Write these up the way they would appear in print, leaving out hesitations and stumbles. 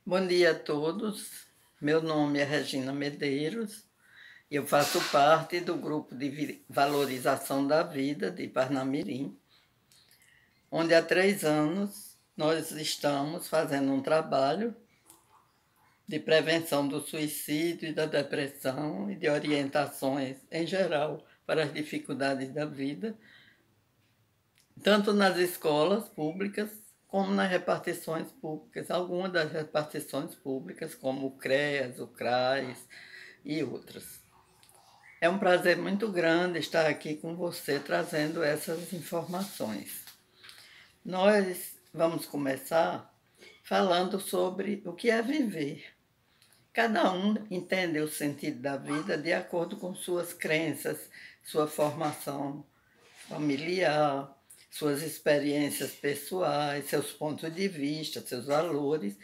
Bom dia a todos. Meu nome é Regina Medeiros e eu faço parte do grupo de valorização da vida de Parnamirim, onde há 3 anos nós estamos fazendo um trabalho de prevenção do suicídio e da depressão e de orientações em geral para as dificuldades da vida, tanto nas escolas públicas como nas repartições públicas, algumas das repartições públicas, como o CREAS, o CRAS e outras. É um prazer muito grande estar aqui com você trazendo essas informações. Nós vamos começar falando sobre o que é viver. Cada um entende o sentido da vida de acordo com suas crenças, sua formação familiar, suas experiências pessoais, seus pontos de vista, seus valores,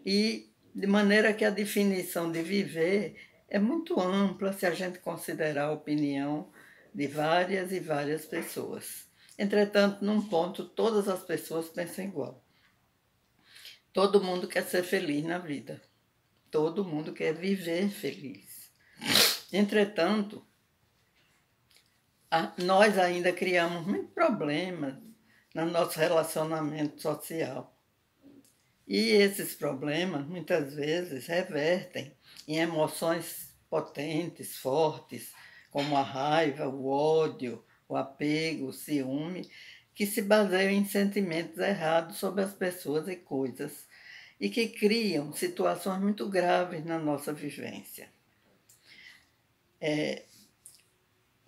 e de maneira que a definição de viver é muito ampla se a gente considerar a opinião de várias e várias pessoas. Entretanto, num ponto, todas as pessoas pensam igual. Todo mundo quer ser feliz na vida. Todo mundo quer viver feliz. Entretanto, nós ainda criamos muitos problemas no nosso relacionamento social. E esses problemas, muitas vezes, revertem em emoções potentes, fortes, como a raiva, o ódio, o apego, o ciúme, que se baseiam em sentimentos errados sobre as pessoas e coisas e que criam situações muito graves na nossa vivência.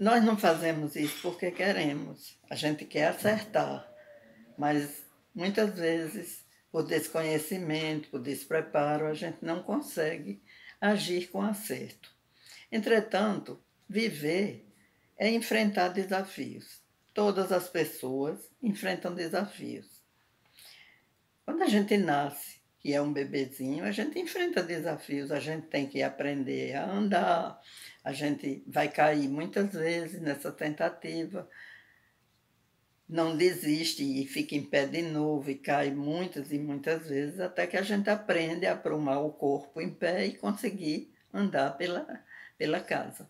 Nós não fazemos isso porque queremos, a gente quer acertar, mas muitas vezes, por desconhecimento, por despreparo, a gente não consegue agir com acerto. Entretanto, viver é enfrentar desafios. Todas as pessoas enfrentam desafios. Quando a gente nasce, que é um bebezinho, a gente enfrenta desafios, a gente tem que aprender a andar, a gente vai cair muitas vezes nessa tentativa, não desiste e fica em pé de novo e cai muitas e muitas vezes, até que a gente aprende a aprumar o corpo em pé e conseguir andar pela casa.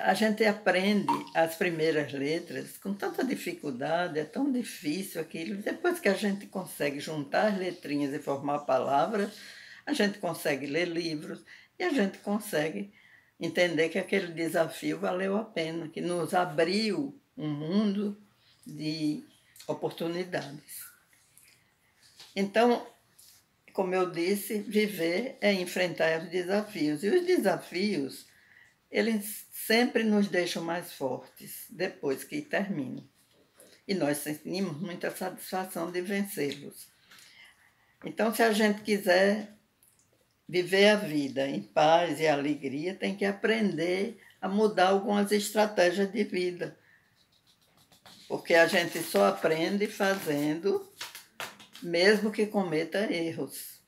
A gente aprende as primeiras letras com tanta dificuldade, é tão difícil aquilo. Depois que a gente consegue juntar as letrinhas e formar palavras, a gente consegue ler livros e a gente consegue entender que aquele desafio valeu a pena, que nos abriu um mundo de oportunidades. Então, como eu disse, viver é enfrentar os desafios. E os desafios, eles sempre nos deixam mais fortes depois que terminam. E nós sentimos muita satisfação de vencê-los. Então, se a gente quiser viver a vida em paz e alegria, tem que aprender a mudar algumas estratégias de vida. Porque a gente só aprende fazendo, mesmo que cometa erros.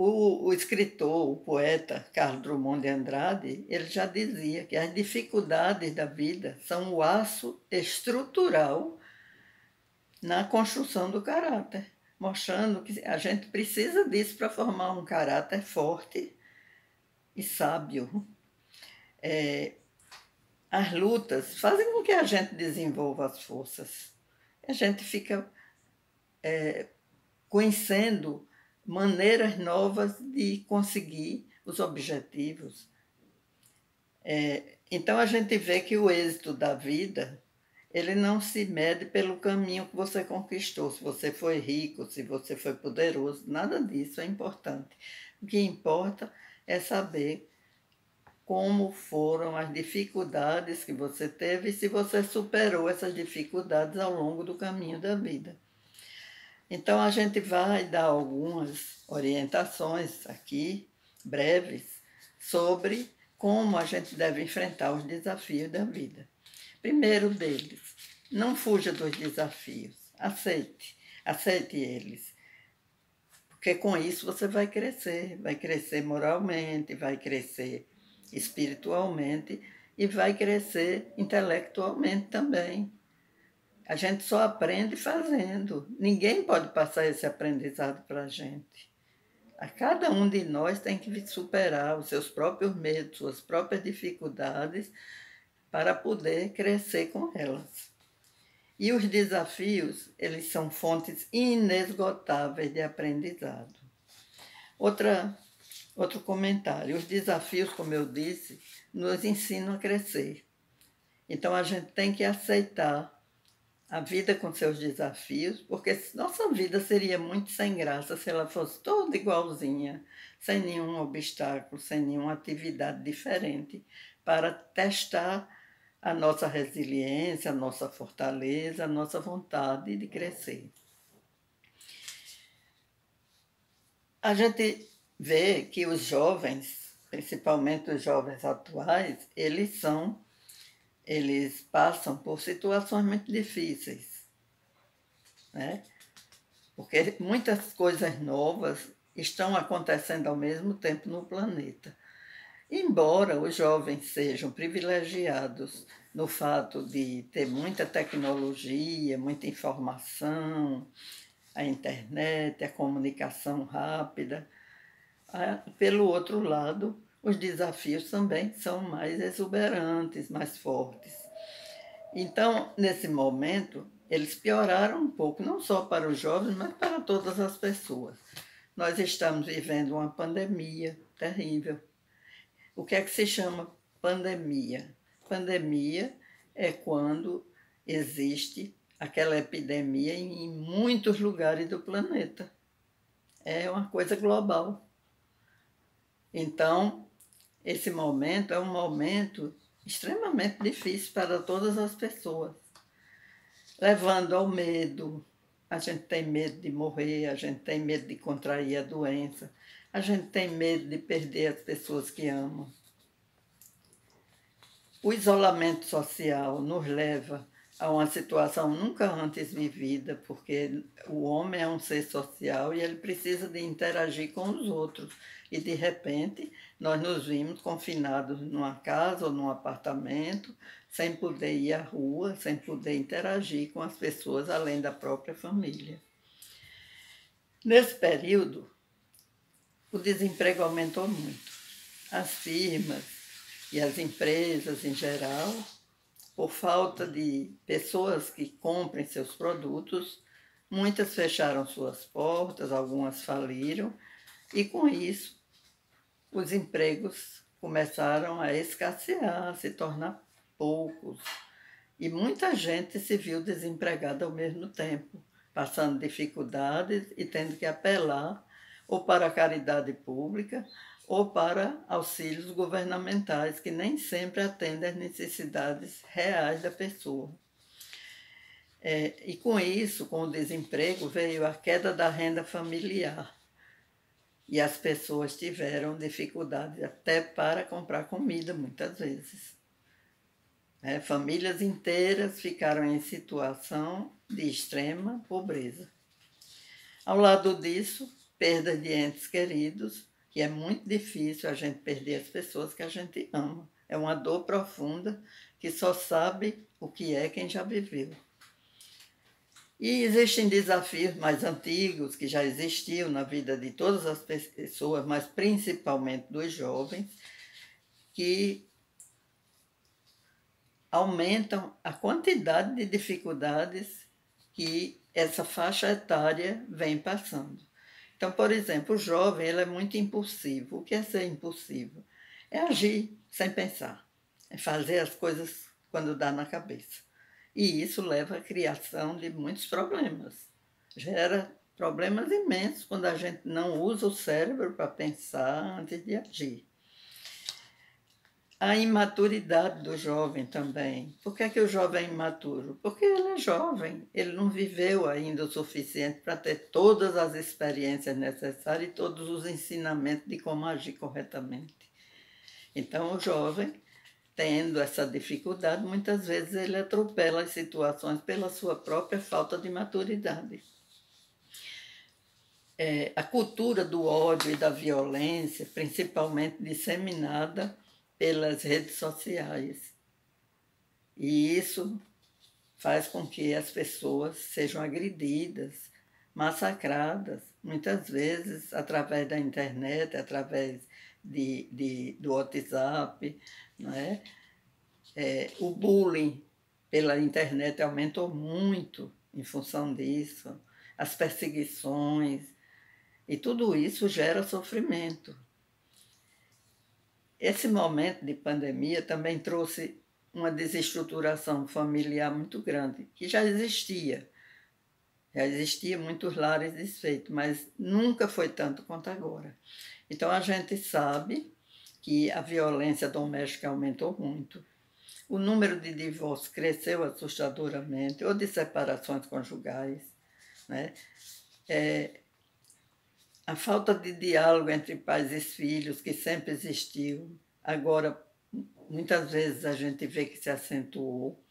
O escritor, o poeta Carlos Drummond de Andrade, ele já dizia que as dificuldades da vida são o aço estrutural na construção do caráter, mostrando que a gente precisa disso para formar um caráter forte e sábio. As lutas fazem com que a gente desenvolva as forças. A gente fica conhecendo maneiras novas de conseguir os objetivos. Então a gente vê que o êxito da vida, ele não se mede pelo caminho que você conquistou, se você foi rico, se você foi poderoso, nada disso é importante. O que importa é saber como foram as dificuldades que você teve e se você superou essas dificuldades ao longo do caminho da vida. Então, a gente vai dar algumas orientações aqui, breves, sobre como a gente deve enfrentar os desafios da vida. Primeiro deles, não fuja dos desafios, aceite eles. Porque com isso você vai crescer moralmente, vai crescer espiritualmente e vai crescer intelectualmente também. A gente só aprende fazendo. Ninguém pode passar esse aprendizado para a gente. A cada um de nós tem que superar os seus próprios medos, suas próprias dificuldades, para poder crescer com elas. E os desafios, eles são fontes inesgotáveis de aprendizado. Outro comentário. Os desafios, como eu disse, nos ensinam a crescer. Então, a gente tem que aceitar a vida com seus desafios, porque nossa vida seria muito sem graça se ela fosse toda igualzinha, sem nenhum obstáculo, sem nenhuma atividade diferente, para testar a nossa resiliência, a nossa fortaleza, a nossa vontade de crescer. A gente vê que os jovens, principalmente os jovens atuais, eles passam por situações muito difíceis, né? Porque muitas coisas novas estão acontecendo ao mesmo tempo no planeta. Embora os jovens sejam privilegiados no fato de ter muita tecnologia, muita informação, a internet, a comunicação rápida, pelo outro lado, os desafios também são mais exuberantes, mais fortes. Então, nesse momento, eles pioraram um pouco, não só para os jovens, mas para todas as pessoas. Nós estamos vivendo uma pandemia terrível. O que é que se chama pandemia? Pandemia é quando existe aquela epidemia em muitos lugares do planeta. É uma coisa global. Então, esse momento é um momento extremamente difícil para todas as pessoas, levando ao medo. A gente tem medo de morrer, a gente tem medo de contrair a doença, a gente tem medo de perder as pessoas que amam. O isolamento social nos leva a uma situação nunca antes vivida, porque o homem é um ser social e ele precisa de interagir com os outros. E, de repente, nós nos vimos confinados numa casa ou num apartamento, sem poder ir à rua, sem poder interagir com as pessoas além da própria família. Nesse período, o desemprego aumentou muito. As firmas e as empresas em geral, por falta de pessoas que comprem seus produtos, muitas fecharam suas portas, algumas faliram, e com isso os empregos começaram a escassear, a se tornar poucos. E muita gente se viu desempregada ao mesmo tempo, passando dificuldades e tendo que apelar ou para a caridade pública ou para auxílios governamentais, que nem sempre atendem às necessidades reais da pessoa. E com isso, com o desemprego, veio a queda da renda familiar. E as pessoas tiveram dificuldade até para comprar comida, muitas vezes. Famílias inteiras ficaram em situação de extrema pobreza. Ao lado disso, perda de entes queridos, que é muito difícil a gente perder as pessoas que a gente ama. É uma dor profunda que só sabe o que é quem já viveu. E existem desafios mais antigos que já existiam na vida de todas as pessoas, mas principalmente dos jovens, que aumentam a quantidade de dificuldades que essa faixa etária vem passando. Então, por exemplo, o jovem ele é muito impulsivo. O que é ser impulsivo? É agir sem pensar, é fazer as coisas quando dá na cabeça. E isso leva à criação de muitos problemas. Gera problemas imensos quando a gente não usa o cérebro para pensar antes de agir. A imaturidade do jovem também. Por que o jovem é imaturo? Porque ele é jovem, ele não viveu ainda o suficiente para ter todas as experiências necessárias e todos os ensinamentos de como agir corretamente. Então, o jovem, tendo essa dificuldade, muitas vezes ele atropela as situações pela sua própria falta de maturidade. A cultura do ódio e da violência, principalmente disseminada pelas redes sociais. E isso faz com que as pessoas sejam agredidas, massacradas, muitas vezes através da internet, através do WhatsApp, não é? O bullying pela internet aumentou muito em função disso, as perseguições, e tudo isso gera sofrimento. Esse momento de pandemia também trouxe uma desestruturação familiar muito grande, que já existia. Já existia muitos lares desfeitos, mas nunca foi tanto quanto agora. Então a gente sabe que a violência doméstica aumentou muito. O número de divórcios cresceu assustadoramente, ou de separações conjugais, né? A falta de diálogo entre pais e filhos, que sempre existiu, agora muitas vezes a gente vê que se acentuou.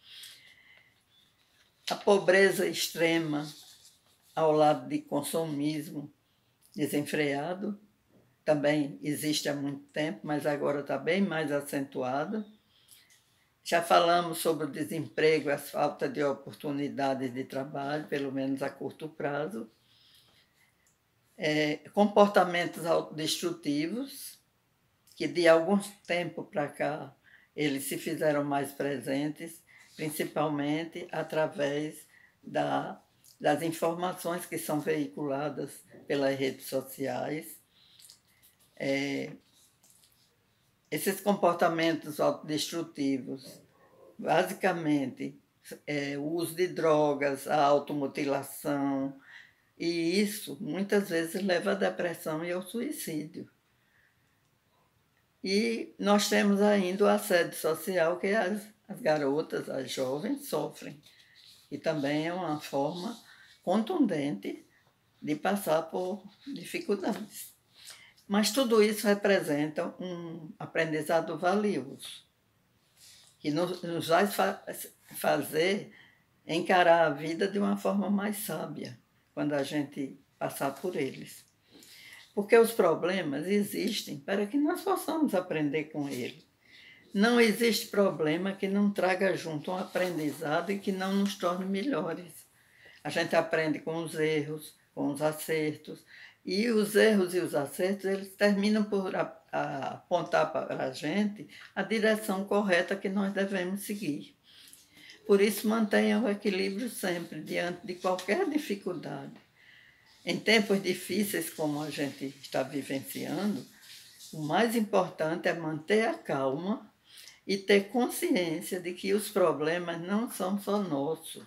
A pobreza extrema, ao lado de consumismo desenfreado, também existe há muito tempo, mas agora está bem mais acentuado. Já falamos sobre o desemprego, a falta de oportunidades de trabalho, pelo menos a curto prazo. Comportamentos autodestrutivos, que de algum tempo para cá eles se fizeram mais presentes, principalmente através das informações que são veiculadas pelas redes sociais. Esses comportamentos autodestrutivos, basicamente, o uso de drogas, a automutilação, e isso muitas vezes leva à depressão e ao suicídio. E nós temos ainda o assédio social que as garotas, as jovens sofrem, e também é uma forma contundente de passar por dificuldades. Mas tudo isso representa um aprendizado valioso, que nos vai fazer encarar a vida de uma forma mais sábia, quando a gente passar por eles. Porque os problemas existem para que nós possamos aprender com eles. Não existe problema que não traga junto um aprendizado e que não nos torne melhores. A gente aprende com os erros, com os acertos, e os erros e os acertos, eles terminam por apontar para a gente a direção correta que nós devemos seguir. Por isso, mantenha o equilíbrio sempre, diante de qualquer dificuldade. Em tempos difíceis como a gente está vivenciando, o mais importante é manter a calma e ter consciência de que os problemas não são só nossos,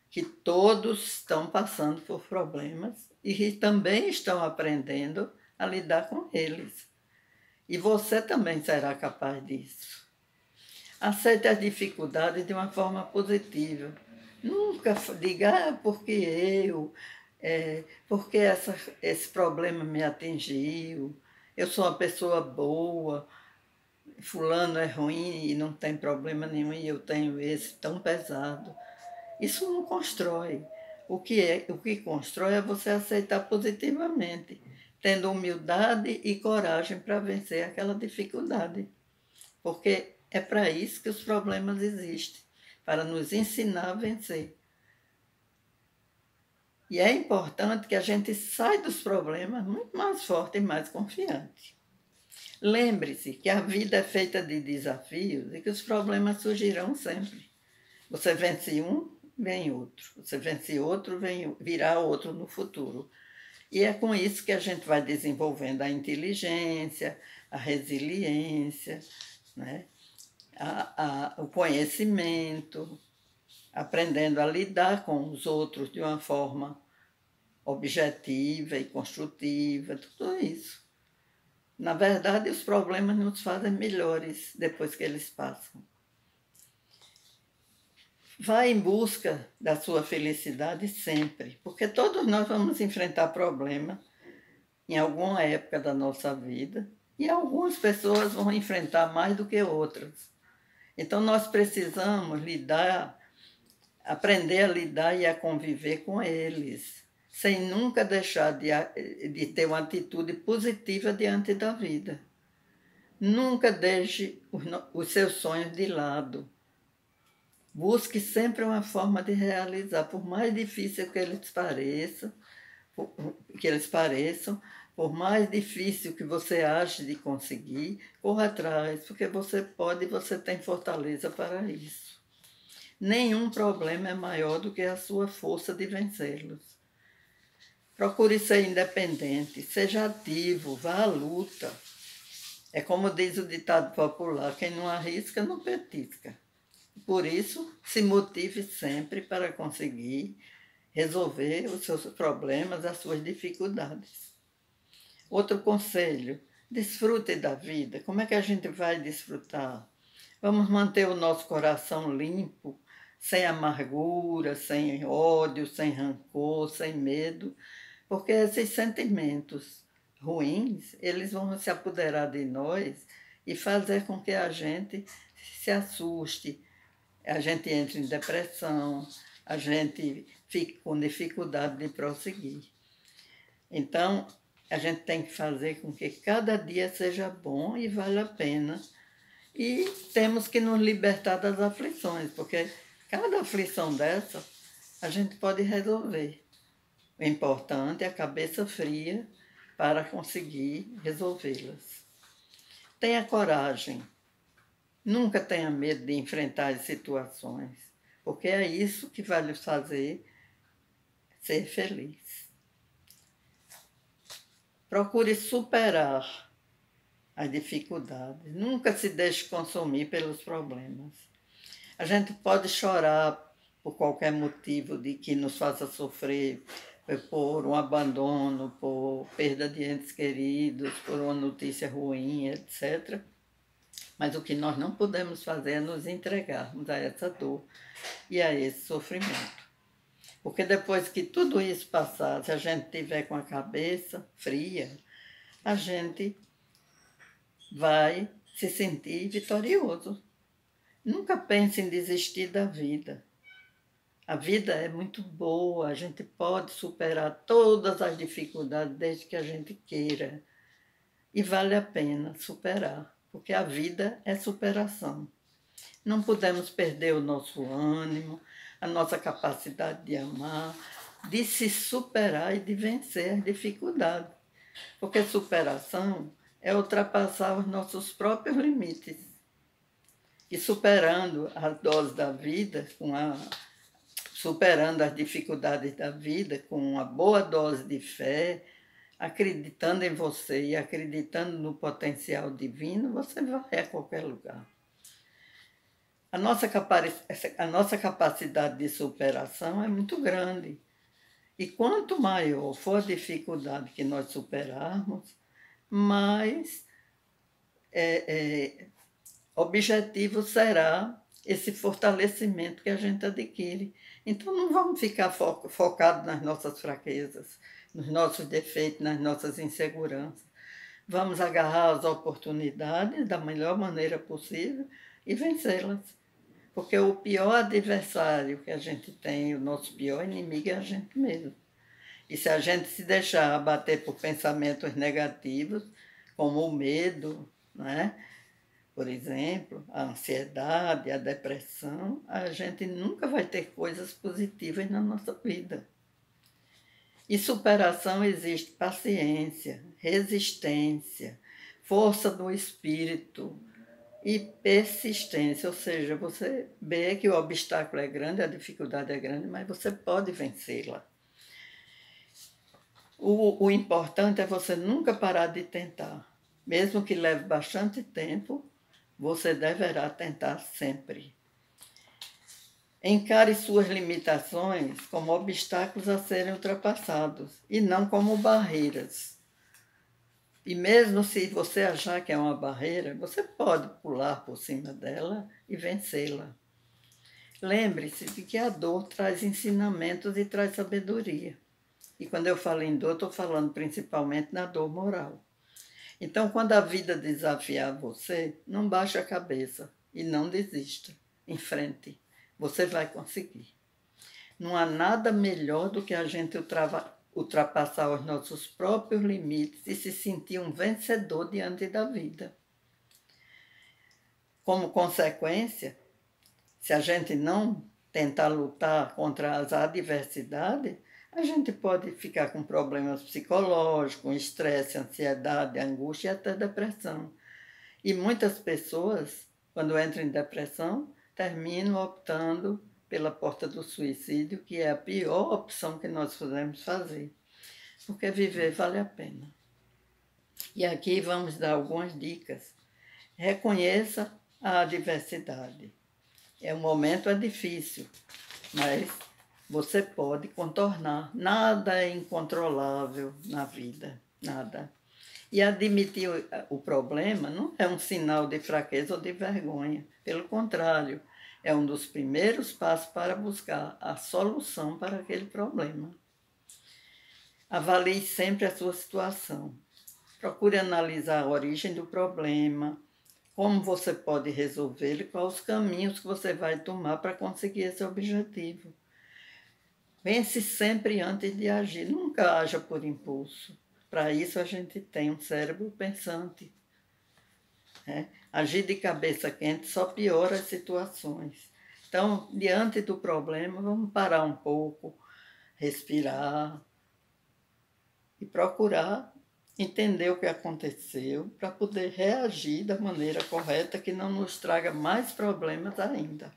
que todos estão passando por problemas e que também estão aprendendo a lidar com eles. E você também será capaz disso. Aceite as dificuldades de uma forma positiva. Nunca diga, porque eu, porque esse problema me atingiu, eu sou uma pessoa boa, fulano é ruim e não tem problema nenhum e eu tenho esse tão pesado. Isso não constrói. O que constrói é você aceitar positivamente, tendo humildade e coragem para vencer aquela dificuldade. Porque é para isso que os problemas existem, para nos ensinar a vencer. E é importante que a gente saia dos problemas muito mais forte e mais confiante. Lembre-se que a vida é feita de desafios e que os problemas surgirão sempre. Você vence um, vem outro. Você vence outro, virá outro no futuro. E é com isso que a gente vai desenvolvendo a inteligência, a resiliência, né? O conhecimento, aprendendo a lidar com os outros de uma forma objetiva e construtiva, tudo isso. Na verdade, os problemas nos fazem melhores depois que eles passam. Vá em busca da sua felicidade sempre, porque todos nós vamos enfrentar problemas em alguma época da nossa vida e algumas pessoas vão enfrentar mais do que outras. Então, nós precisamos aprender a lidar e a conviver com eles, sem nunca deixar de ter uma atitude positiva diante da vida. Nunca deixe os seus sonhos de lado. Busque sempre uma forma de realizar, por mais difícil que eles pareçam, por mais difícil que você ache de conseguir, corra atrás, porque você pode e você tem fortaleza para isso. Nenhum problema é maior do que a sua força de vencê-los. Procure ser independente, seja ativo, vá à luta. É como diz o ditado popular, quem não arrisca não petisca. Por isso, se motive sempre para conseguir resolver os seus problemas, as suas dificuldades. Outro conselho, desfrute da vida. Como é que a gente vai desfrutar? Vamos manter o nosso coração limpo, sem amargura, sem ódio, sem rancor, sem medo, porque esses sentimentos ruins, eles vão se apoderar de nós e fazer com que a gente se assuste, a gente entre em depressão, a gente fique com dificuldade de prosseguir. Então, a gente tem que fazer com que cada dia seja bom e vale a pena. E temos que nos libertar das aflições, porque cada aflição dessa a gente pode resolver. O importante é a cabeça fria para conseguir resolvê-las. Tenha coragem. Nunca tenha medo de enfrentar as situações, porque é isso que vai lhe fazer ser feliz. Procure superar as dificuldades. Nunca se deixe consumir pelos problemas. A gente pode chorar por qualquer motivo de que nos faça sofrer, por um abandono, por perda de entes queridos, por uma notícia ruim, etc. Mas o que nós não podemos fazer é nos entregarmos a essa dor e a esse sofrimento. Porque depois que tudo isso passar, se a gente tiver com a cabeça fria, a gente vai se sentir vitorioso. Nunca pense em desistir da vida. A vida é muito boa, a gente pode superar todas as dificuldades desde que a gente queira. E vale a pena superar, porque a vida é superação. Não podemos perder o nosso ânimo, a nossa capacidade de amar, de se superar e de vencer as dificuldades. Porque superação é ultrapassar os nossos próprios limites. E superando as doses da vida, superando as dificuldades da vida com uma boa dose de fé, acreditando em você e acreditando no potencial divino, você vai a qualquer lugar. A nossa capacidade de superação é muito grande. E quanto maior for a dificuldade que nós superarmos, mais objetivo será esse fortalecimento que a gente adquire. Então, não vamos ficar focados nas nossas fraquezas, nos nossos defeitos, nas nossas inseguranças. Vamos agarrar as oportunidades da melhor maneira possível e vencê-las. Porque o pior adversário que a gente tem, o nosso pior inimigo é a gente mesmo. E se a gente se deixar abater por pensamentos negativos, como o medo, né? Por exemplo, a ansiedade, a depressão, a gente nunca vai ter coisas positivas na nossa vida. E superação existe paciência, resistência, força do espírito e persistência. Ou seja, você vê que o obstáculo é grande, a dificuldade é grande, mas você pode vencê-la. O importante é você nunca parar de tentar. Mesmo que leve bastante tempo, você deverá tentar sempre. Encare suas limitações como obstáculos a serem ultrapassados e não como barreiras. E mesmo se você achar que é uma barreira, você pode pular por cima dela e vencê-la. Lembre-se de que a dor traz ensinamentos e traz sabedoria. E quando eu falo em dor, estou falando principalmente na dor moral. Então, quando a vida desafiar você, não baixe a cabeça e não desista. Enfrente. Você vai conseguir. Não há nada melhor do que a gente ultrapassar os nossos próprios limites e se sentir um vencedor diante da vida. Como consequência, Se a gente não tentar lutar contra as adversidades, a gente pode ficar com problemas psicológicos, estresse, ansiedade, angústia e até depressão. E muitas pessoas, quando entram em depressão, terminam optando pela porta do suicídio, que é a pior opção que nós podemos fazer, porque viver vale a pena. E aqui vamos dar algumas dicas. Reconheça a adversidade. O momento é difícil, mas você pode contornar. Nada é incontrolável na vida, nada. E admitir o problema não é um sinal de fraqueza ou de vergonha. Pelo contrário, é um dos primeiros passos para buscar a solução para aquele problema. Avalie sempre a sua situação. Procure analisar a origem do problema, como você pode resolvê-lo e quais os caminhos que você vai tomar para conseguir esse objetivo. Pense sempre antes de agir, nunca haja por impulso. Para isso a gente tem um cérebro pensante. Agir de cabeça quente só piora as situações. Então, diante do problema, vamos parar um pouco, respirar e procurar entender o que aconteceu para poder reagir da maneira correta que não nos traga mais problemas ainda.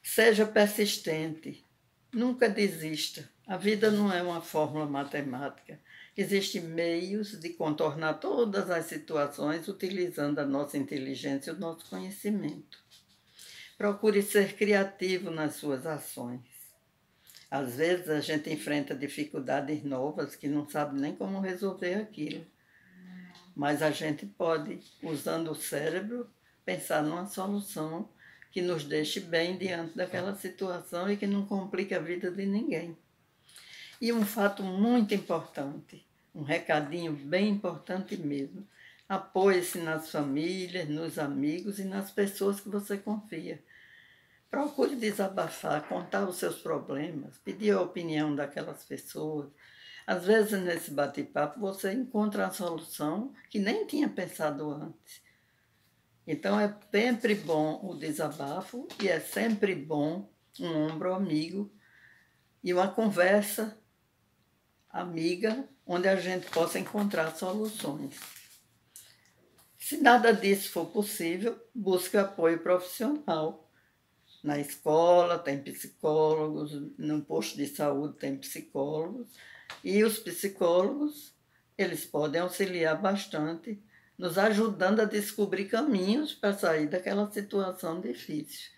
Seja persistente, nunca desista. A vida não é uma fórmula matemática. Existem meios de contornar todas as situações utilizando a nossa inteligência e o nosso conhecimento. Procure ser criativo nas suas ações. Às vezes a gente enfrenta dificuldades novas que não sabe nem como resolver aquilo. Mas a gente pode, usando o cérebro, pensar numa solução que nos deixe bem diante daquela situação e que não complique a vida de ninguém. E um fato muito importante, um recadinho bem importante mesmo, apoie-se nas famílias, nos amigos e nas pessoas que você confia. Procure desabafar, contar os seus problemas, pedir a opinião daquelas pessoas. Às vezes, nesse bate-papo, você encontra a solução que nem tinha pensado antes. Então, é sempre bom o desabafo e é sempre bom um ombro amigo e uma conversa amiga onde a gente possa encontrar soluções. Se nada disso for possível, busque apoio profissional. Na escola tem psicólogos, no posto de saúde tem psicólogos, e os psicólogos, eles podem auxiliar bastante, nos ajudando a descobrir caminhos para sair daquela situação difícil.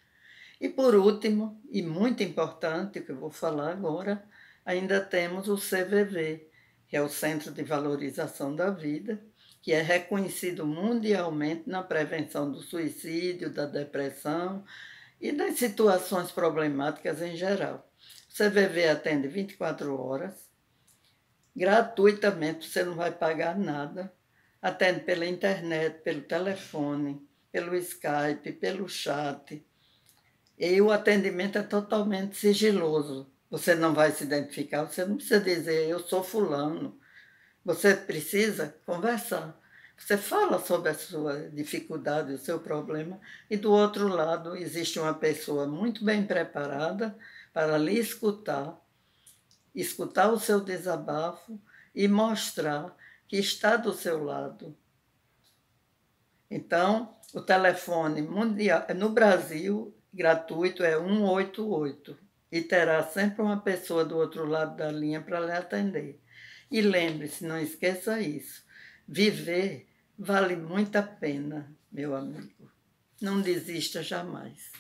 E por último, e muito importante, o que eu vou falar agora, ainda temos o CVV, que é o Centro de Valorização da Vida, que é reconhecido mundialmente na prevenção do suicídio, da depressão, e das situações problemáticas em geral. O CVV atende 24 horas, gratuitamente, você não vai pagar nada. Atende pela internet, pelo telefone, pelo Skype, pelo chat. E o atendimento é totalmente sigiloso. Você não vai se identificar, você não precisa dizer, eu sou fulano. Você precisa conversar. Você fala sobre a sua dificuldade, o seu problema, e do outro lado existe uma pessoa muito bem preparada para lhe escutar o seu desabafo e mostrar que está do seu lado. Então, o telefone mundial, no Brasil, gratuito, é 188, e terá sempre uma pessoa do outro lado da linha para lhe atender. E lembre-se, não esqueça isso, viver vale muito a pena, meu amigo. Não desista jamais.